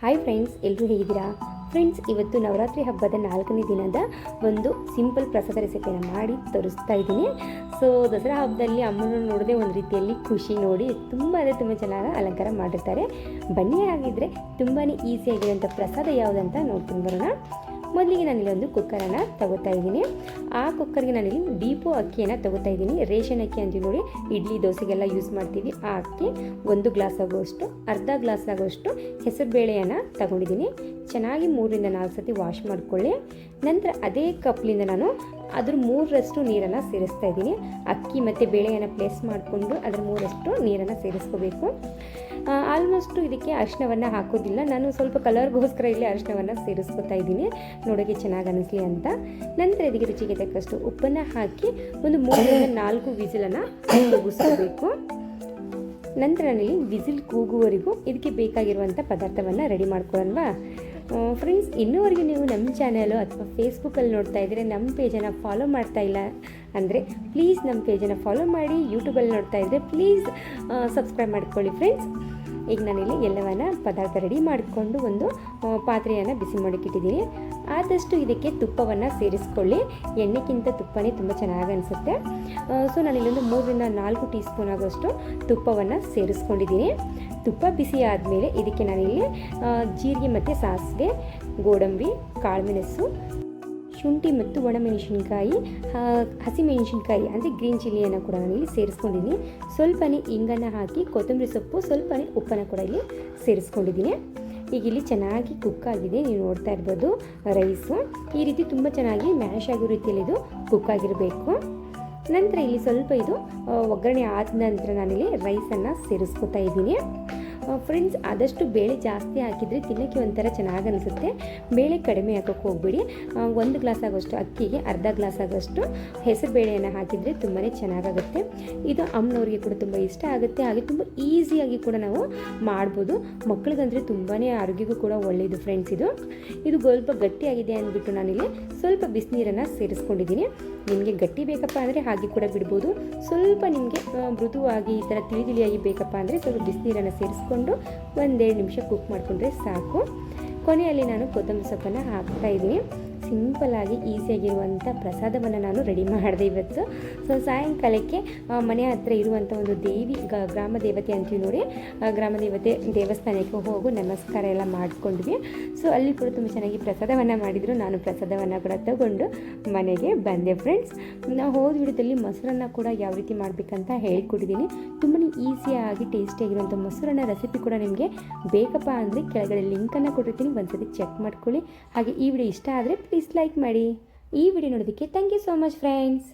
Hi friends, ಎಲ್ಲರೂ ಹೇಗಿದ್ದೀರಾ? Friends, ಇವತ್ತು ನವರಾತ್ರಿ ಹಬ್ಬದ 4ನೇ ದಿನದ ಒಂದು ಸಿಂಪಲ್ ಪ್ರಸಾದ ರೆಸಿಪಿಯನ್ನು ಮಾಡಿ ತೋರಿಸ್ತಾ ಇದ್ದೀನಿ. ಸೊ ದಸರಾ ಹಬ್ಬದಲ್ಲಿ ಅಮ್ಮನ ನೋಡದೆ ಒಂದು ರೀತಿಯಲ್ಲಿ ಖುಷಿ ನೋಡಿ ತುಂಬ ಚೆನ್ನಾಗಿ ಅಲಂಕಾರ ಮಾಡಿರ್ತಾರೆ. ಬನ್ನಿ, ಹಾಗಿದ್ರೆ ತುಂಬಾ ಈಸಿಯಾಗಿರುವಂಥ ಪ್ರಸಾದ ಯಾವುದಂತ ನೋಡ್ಕೊಂಡು ಬರೋಣ. ಮೊದಲಿಗೆ ನಾನಿಲ್ಲಿ ಒಂದು ಕುಕ್ಕರನ್ನು ತಗೋತಾ ಇದ್ದೀನಿ. ಆ ಕುಕ್ಕರ್ಗೆ ನಾನಿಲ್ಲಿ ಡೀಪೋ ಅಕ್ಕಿಯನ್ನು ತಗೋತಾ ಇದ್ದೀನಿ. ರೇಷನ್ ಅಕ್ಕಿ ಅಂತೀವಿ ನೋಡಿ, ಇಡ್ಲಿ ದೋಸೆಗೆಲ್ಲ ಯೂಸ್ ಮಾಡ್ತೀವಿ. ಆ ಅಕ್ಕಿ 1 ಗ್ಲಾಸ್ ಆಗುವಷ್ಟು, ಅರ್ಧ ಗ್ಲಾಸ್ ಆಗುವಷ್ಟು ಹೆಸರು ಬೇಳೆಯನ್ನು ತಗೊಂಡಿದ್ದೀನಿ. ಚೆನ್ನಾಗಿ 3ರಿಂದ 4 ಸತಿ ವಾಶ್ ಮಾಡಿಕೊಳ್ಳಿ. ನಂತರ ಅದೇ ಕಪ್ಲಿಂದ ನಾನು ಅದ್ರ 3ರಷ್ಟು ನೀರನ್ನು ಸೇರಿಸ್ತಾ ಇದ್ದೀನಿ. ಅಕ್ಕಿ ಮತ್ತು ಬೇಳೆಯನ್ನು ಪ್ಲೇಸ್ ಮಾಡಿಕೊಂಡು ಅದ್ರ 3ರಷ್ಟು ನೀರನ್ನು ಸೇರಿಸ್ಕೋಬೇಕು. ಆಲ್ಮೋಸ್ಟು ಇದಕ್ಕೆ ಅರಿಶಿನವನ್ನು ಹಾಕೋದಿಲ್ಲ, ನಾನು ಸ್ವಲ್ಪ ಕಲರ್ಗೋಸ್ಕರ ಇಲ್ಲಿ ಅರಿಶಿನವನ್ನು ಸೇರಿಸ್ಕೊತಾ ಇದ್ದೀನಿ, ನೋಡೋಕ್ಕೆ ಚೆನ್ನಾಗಿ ಅನ್ನಿಸ್ಲಿ ಅಂತ. ನಂತರ ಇದಕ್ಕೆ ರುಚಿಗೆ ತಕ್ಕಷ್ಟು ಉಪ್ಪನ್ನು ಹಾಕಿ ಒಂದು 3ರಿಂದ 4 ವಿಸಿಲನ್ನು ಕೂಗಿಸ್ಕೋಬೇಕು. ನಂತರ ನಾನಿಲ್ಲಿ ವಿಸಿಲ್ ಕೂಗುವವರೆಗೂ ಇದಕ್ಕೆ ಬೇಕಾಗಿರುವಂಥ ಪದಾರ್ಥವನ್ನು ರೆಡಿ ಮಾಡ್ಕೊಳ್ಳೋಣ. ಫ್ರೆಂಡ್ಸ್, ಇನ್ನೂವರೆಗೂ ನೀವು ನಮ್ಮ ಚಾನಲು ಅಥವಾ ಫೇಸ್ಬುಕ್ಕಲ್ಲಿ ನೋಡ್ತಾ ಇದ್ದರೆ ನಮ್ಮ ಪೇಜನ್ನು ಫಾಲೋ ಮಾಡ್ತಾ ಇಲ್ಲ ಅಂದರೆ ಪ್ಲೀಸ್ ನಮ್ಮ ಪೇಜನ್ನು ಫಾಲೋ ಮಾಡಿ. ಯೂಟ್ಯೂಬಲ್ಲಿ ನೋಡ್ತಾ ಇದ್ದರೆ ಪ್ಲೀಸ್ ಸಬ್ಸ್ಕ್ರೈಬ್ ಮಾಡ್ಕೊಳ್ಳಿ ಫ್ರೆಂಡ್ಸ್. ಈಗ ನಾನಿಲ್ಲಿ ಎಲ್ಲವನ್ನ ಪದಾರ್ಥ ರೆಡಿ ಮಾಡಿಕೊಂಡು ಒಂದು ಪಾತ್ರೆಯನ್ನು ಬಿಸಿ ಮಾಡಿಟ್ಟಿದ್ದೀನಿ. ಆದಷ್ಟು ಇದಕ್ಕೆ ತುಪ್ಪವನ್ನು ಸೇರಿಸ್ಕೊಳ್ಳಿ. ಎಣ್ಣೆಗಿಂತ ತುಪ್ಪನೇ ತುಂಬ ಚೆನ್ನಾಗಿ ಅನಿಸುತ್ತೆ. ಸೊ ನಾನಿಲ್ಲೊಂದು 3ರಿಂದ 4 ಟೀ ಸ್ಪೂನ್ ಆಗೋಷ್ಟು ತುಪ್ಪವನ್ನು ಸೇರಿಸ್ಕೊಂಡಿದ್ದೀನಿ. ತುಪ್ಪ ಬಿಸಿ ಆದಮೇಲೆ ಇದಕ್ಕೆ ನಾನಿಲ್ಲಿ ಜೀರಿಗೆ ಮತ್ತು ಸಾಸಿವೆ, ಗೋಡಂಬಿ, ಕಾಳುಮೆಣಸು, ಶುಂಠಿ ಮತ್ತು ಒಣಮೆಣಸಿನ್ಕಾಯಿ, ಹಸಿಮೆಣಸಿನ್ಕಾಯಿ ಅಂದರೆ ಗ್ರೀನ್ ಚಿಲ್ಲಿಯನ್ನು ಕೂಡ ನಾನಿಲ್ಲಿ ಸೇರಿಸ್ಕೊಂಡಿದ್ದೀನಿ. ಸ್ವಲ್ಪನೇ ಇಂಗನ್ನು ಹಾಕಿ ಕೊತ್ತಂಬರಿ ಸೊಪ್ಪು, ಸ್ವಲ್ಪನೇ ಉಪ್ಪನ್ನು ಕೂಡ ಇಲ್ಲಿ ಸೇರಿಸ್ಕೊಂಡಿದ್ದೀನಿ. ಈಗ ಇಲ್ಲಿ ಚೆನ್ನಾಗಿ ಕುಕ್ ಆಗಿದೆ, ನೀವು ನೋಡ್ತಾ ಇರ್ಬೋದು. ರೈಸು ಈ ರೀತಿ ತುಂಬ ಚೆನ್ನಾಗಿ ಮ್ಯಾಶ್ ಆಗೋ ರೀತಿಯಲ್ಲಿ ಇದು ಕುಕ್ ಆಗಿರಬೇಕು. ನಂತರ ಇಲ್ಲಿ ಸ್ವಲ್ಪ ಇದು ಒಗ್ಗರಣೆ ಆದ ನಂತರ ನಾನಿಲ್ಲಿ ರೈಸನ್ನು ಸೇರಿಸ್ಕೊತಾ ಇದ್ದೀನಿ. ಫ್ರೆಂಡ್ಸ್, ಆದಷ್ಟು ಬೇಳೆ ಜಾಸ್ತಿ ಹಾಕಿದರೆ ತಿನ್ನೋಕ್ಕೆ ಒಂಥರ ಚೆನ್ನಾಗಿ ಅನಿಸುತ್ತೆ. ಬೇಳೆ ಕಡಿಮೆ ಹಾಕೋಕ್ಕೆ ಹೋಗ್ಬಿಡಿ. 1 ಗ್ಲಾಸ್ ಆಗೋಷ್ಟು ಅಕ್ಕಿಗೆ ಅರ್ಧ ಗ್ಲಾಸ್ ಆಗೋಷ್ಟು ಹೆಸರು ಬೇಳೆಯನ್ನು ಹಾಕಿದರೆ ತುಂಬಾ ಚೆನ್ನಾಗಾಗುತ್ತೆ. ಇದು ಅಮ್ಮನವ್ರಿಗೆ ಕೂಡ ತುಂಬ ಇಷ್ಟ ಆಗುತ್ತೆ, ಹಾಗೆ ತುಂಬ ಈಸಿಯಾಗಿ ಕೂಡ ನಾವು ಮಾಡ್ಬೋದು. ಮಕ್ಕಳಿಗಂದರೆ ತುಂಬಾ ಆರೋಗ್ಯಕ್ಕೂ ಕೂಡ ಒಳ್ಳೆಯದು ಫ್ರೆಂಡ್ಸ್. ಇದು ಸ್ವಲ್ಪ ಗಟ್ಟಿಯಾಗಿದೆ ಅಂದ್ಬಿಟ್ಟು ನಾನಿಲ್ಲಿ ಸ್ವಲ್ಪ ಬಿಸಿನೀರನ್ನು ಸೇರಿಸ್ಕೊಂಡಿದ್ದೀನಿ. ನಿಮಗೆ ಗಟ್ಟಿ ಬೇಕಪ್ಪ ಅಂದರೆ ಹಾಗೆ ಕೂಡ ಬಿಡ್ಬೋದು. ಸ್ವಲ್ಪ ನಿಮಗೆ ಮೃದುವಾಗಿ ಈ ಥರ ತಿಳಿಯಾಗಿ ಬೇಕಪ್ಪ ಅಂದರೆ ಸ್ವಲ್ಪ ಬಿಸಿನೀರನ್ನು ಸೇರಿಸ್ಕೊಂಡು 1-2 ನಿಮಿಷ ಕುಕ್ ಮಾಡಿಕೊಂಡ್ರೆ ಸಾಕು. ಕೊನೆಯಲ್ಲಿ ನಾನು ಕೊತ್ತಂಬರಿ ಸೊಪ್ಪನ್ನು ಹಾಕ್ತಾ ಇದ್ದೀನಿ. ಸಿಂಪಲ್ಲಾಗಿ ಈಸಿಯಾಗಿರುವಂಥ ಪ್ರಸಾದವನ್ನು ನಾನು ರೆಡಿ ಮಾಡಿದೆ ಇವತ್ತು. ಸೊ ಸಾಯಂಕಾಲಕ್ಕೆ ಮನೆ ಹತ್ತಿರ ಇರುವಂಥ ಒಂದು ದೇವಿ, ಗ್ರಾಮ ದೇವತೆ ಅಂತೀವಿ ನೋಡಿ, ಗ್ರಾಮ ದೇವತೆ ದೇವಸ್ಥಾನಕ್ಕೆ ಹೋಗು ನಮಸ್ಕಾರ ಎಲ್ಲ ಮಾಡಿಕೊಂಡ್ವಿ. ಸೊ ಅಲ್ಲಿ ಕೂಡ ತುಂಬ ಚೆನ್ನಾಗಿ ಪ್ರಸಾದವನ್ನು ಮಾಡಿದರು. ನಾನು ಪ್ರಸಾದವನ್ನು ಕೂಡ ತಗೊಂಡು ಮನೆಗೆ ಬಂದೆ ಫ್ರೆಂಡ್ಸ್. ನಾವು ಹೋದ ವಿಡಿಯೋದಲ್ಲಿ ಮೊಸರನ್ನ ಕೂಡ ಯಾವ ರೀತಿ ಮಾಡಬೇಕಂತ ಹೇಳಿಕೊಟ್ಟಿದ್ದೀನಿ. ತುಂಬಾ ಈಸಿಯಾಗಿ ಟೇಸ್ಟಿಯಾಗಿರುವಂಥ ಮೊಸರನ್ನ ರೆಸಿಪಿ ಕೂಡ ನಿಮಗೆ ಬೇಕಪ್ಪ ಅಂದರೆ ಕೆಳಗಡೆ ಲಿಂಕನ್ನು ಕೊಟ್ಟಿರ್ತೀನಿ, ಒಂದ್ಸತಿ ಚೆಕ್ ಮಾಡ್ಕೊಳ್ಳಿ. ಹಾಗೆ ಈ ವಿಡಿಯೋ ಇಷ್ಟ ಆದರೆ ಪ್ಲೀಸ್ ಲೈಕ್ ಮಾಡಿ. ಈ ವಿಡಿಯೋ ನೋಡೋದಕ್ಕೆ thank you so much friends.